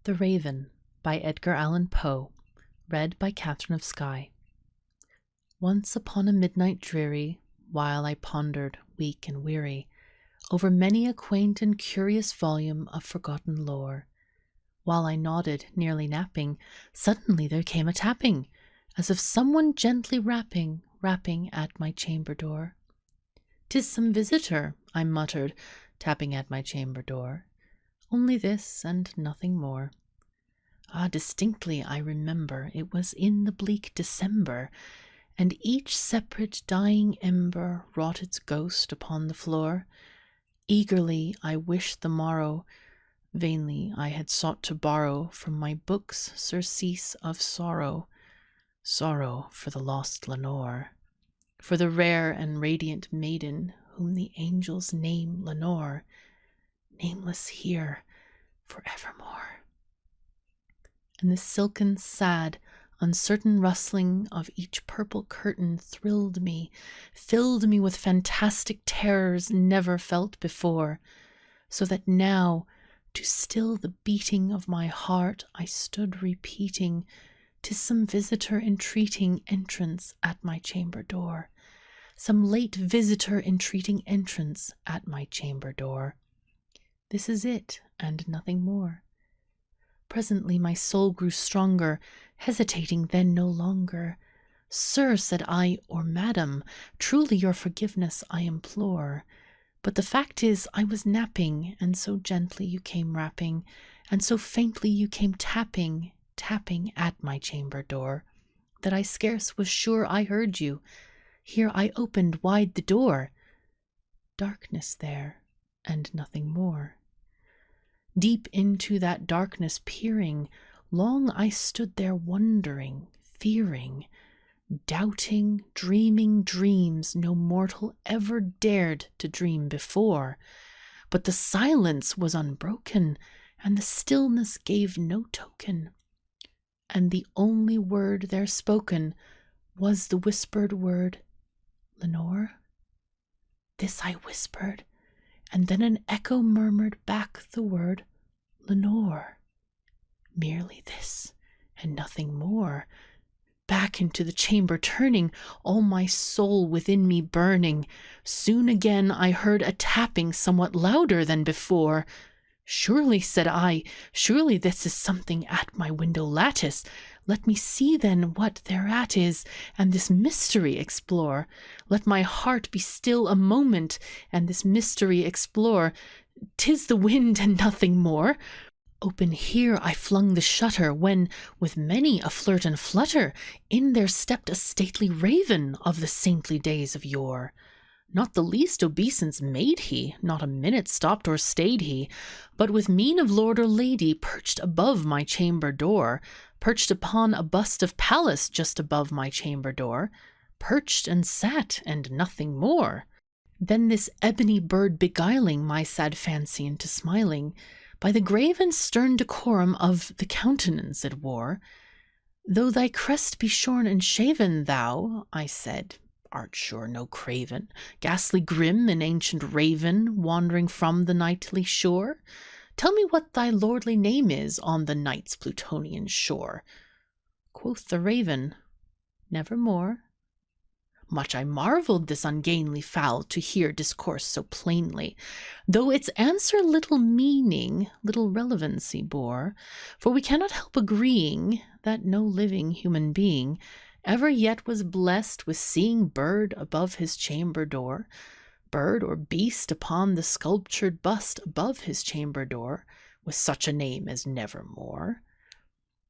The Raven by Edgar Allan Poe, read by KatherineOfSky. Once upon a midnight dreary, while I pondered, weak and weary, over many a quaint and curious volume of forgotten lore, while I nodded, nearly napping, suddenly there came a tapping, as of someone gently rapping at my chamber door. "'Tis some visitor," I muttered, tapping at my chamber door. "Only this, and nothing more." Distinctly I remember it was in the bleak December, and each separate dying ember wrought its ghost upon the floor. Eagerly I wished the morrow, vainly I had sought to borrow from my books surcease of sorrow, sorrow for the lost Lenore, for the rare and radiant maiden whom the angels name Lenore, nameless here forevermore. And the silken, sad, uncertain rustling of each purple curtain thrilled me, filled me with fantastic terrors never felt before, so that now, to still the beating of my heart, I stood repeating, "'Tis some visitor entreating entrance at my chamber door, some late visitor entreating entrance at my chamber door. This is it, and nothing more." Presently my soul grew stronger, hesitating then no longer. "Sir," said I, "or madam, truly your forgiveness I implore. But the fact is I was napping, and so gently you came rapping, and so faintly you came tapping at my chamber door, that I scarce was sure I heard you. Here I opened wide the door. Darkness there, and nothing more. Deep into that darkness peering, long I stood there wondering, fearing, doubting, dreaming dreams no mortal ever dared to dream before. But the silence was unbroken, and the stillness gave no token. And the only word there spoken was the whispered word, "Lenore?" This I whispered, and then an echo murmured back the word, "Lenore." Merely this, and nothing more. Back into the chamber turning, all my soul within me burning, soon again I heard a tapping somewhat louder than before. "Surely," said I, "surely this is something at my window lattice. Let me see then what thereat is, and this mystery explore. Let my heart be still a moment, and this mystery explore. 'Tis the wind and nothing more." Open here I flung the shutter, when, with many a flirt and flutter, in there stepped a stately raven of the saintly days of yore. Not the least obeisance made he, not a minute stopped or stayed he, but with mien of lord or lady perched above my chamber door, perched upon a bust of Pallas just above my chamber door, perched and sat, and nothing more. Then this ebony bird beguiling my sad fancy into smiling, by the grave and stern decorum of the countenance it wore. "Though thy crest be shorn and shaven, thou," I said, "art sure no craven, ghastly grim and ancient raven, wandering from the nightly shore? Tell me what thy lordly name is on the night's Plutonian shore." Quoth the raven, "Nevermore." Much I marvelled this ungainly fowl to hear discourse so plainly, though its answer little meaning, little relevancy bore, for we cannot help agreeing that no living human being ever yet was blessed with seeing bird above his chamber door, bird or beast upon the sculptured bust above his chamber door, with such a name as Nevermore.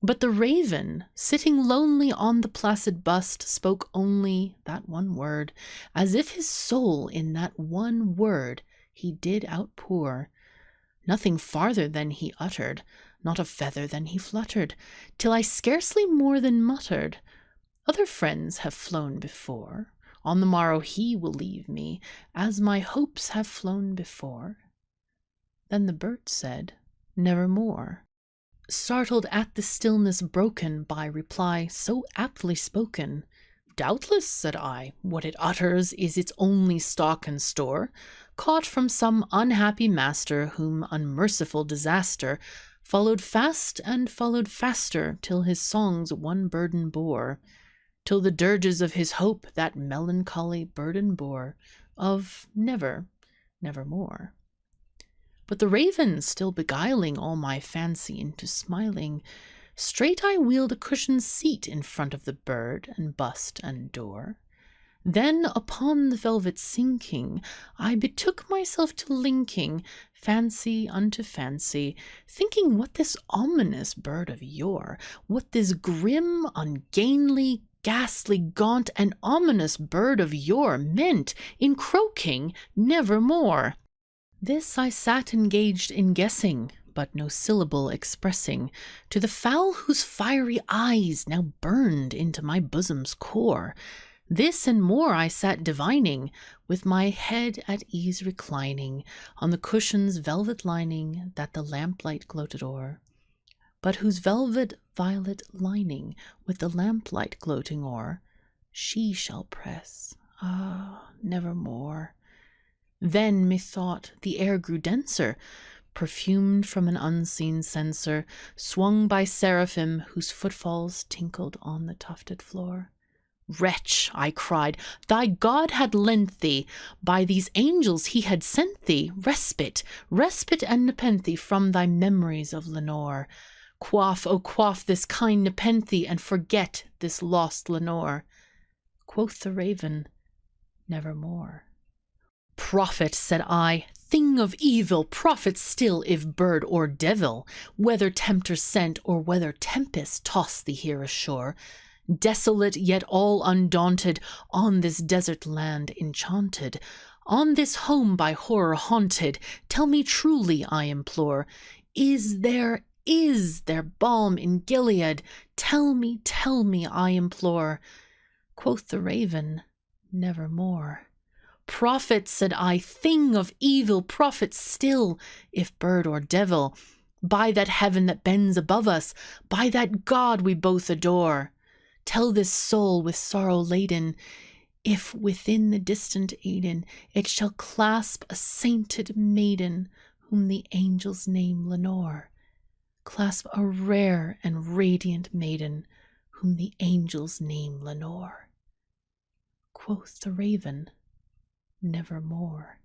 But the raven, sitting lonely on the placid bust, spoke only that one word, as if his soul in that one word he did outpour. Nothing farther than he uttered, not a feather than he fluttered, till I scarcely more than muttered, "Other friends have flown before. On the morrow he will leave me, as my hopes have flown before." Then the bird said, "Nevermore." Startled at the stillness broken by reply so aptly spoken, "Doubtless," said I, "what it utters is its only stock and store, caught from some unhappy master whom unmerciful disaster followed fast and followed faster, till his songs one burden bore, till the dirges of his hope that melancholy burden bore, of never, nevermore. But the raven, still beguiling all my fancy into smiling, straight I wheeled a cushioned seat in front of the bird and bust and door. Then upon the velvet sinking, I betook myself to linking fancy unto fancy, thinking what this ominous bird of yore, what this grim, ungainly, ghastly, gaunt, and ominous bird of yore meant in croaking nevermore. This I sat engaged in guessing, but no syllable expressing, to the fowl whose fiery eyes now burned into my bosom's core. This and more I sat divining, with my head at ease reclining on the cushion's velvet lining that the lamplight gloated o'er, but whose velvet violet lining with the lamplight gloating o'er she shall press, nevermore. Then, methought, the air grew denser, perfumed from an unseen censer, swung by seraphim whose footfalls tinkled on the tufted floor. Wretch, I cried, thy God had lent thee, by these angels he had sent thee, respite and nepenthe from thy memories of Lenore. Quaff, oh quaff this kind nepenthe, and forget this lost Lenore. Quoth the raven, nevermore. Prophet, said I, thing of evil, prophet still, if bird or devil, whether tempter sent or whether tempest tossed thee here ashore, desolate yet all undaunted, on this desert land enchanted, on this home by horror haunted, tell me truly, I implore, is there balm in Gilead? Tell me, I implore. Quoth the raven, nevermore. Prophet, said I, thing of evil, prophet still, if bird or devil, by that heaven that bends above us, by that God we both adore, tell this soul with sorrow laden, if within the distant Eden it shall clasp a sainted maiden whom the angels name Lenore, clasp a rare and radiant maiden whom the angels name Lenore. Quoth the raven, nevermore.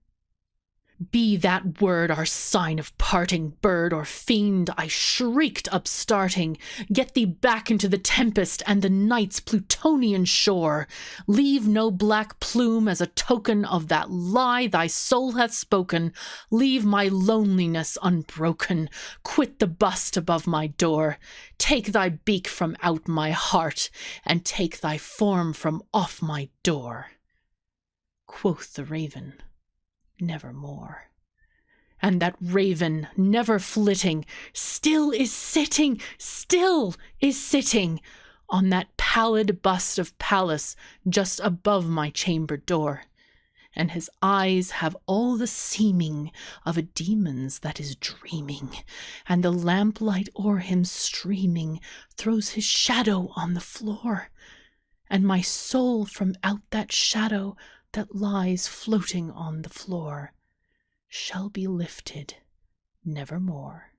Be that word our sign of parting, bird or fiend, I shrieked upstarting. Get thee back into the tempest and the night's Plutonian shore. Leave no black plume as a token of that lie thy soul hath spoken. Leave my loneliness unbroken. Quit the bust above my door. Take thy beak from out my heart, and take thy form from off my door. Quoth the raven, nevermore. And that raven, never flitting, still is sitting on that pallid bust of Pallas just above my chamber door, and his eyes have all the seeming of a demon's that is dreaming, and the lamplight o'er him streaming throws his shadow on the floor, and my soul from out that shadow that lies floating on the floor shall be lifted nevermore.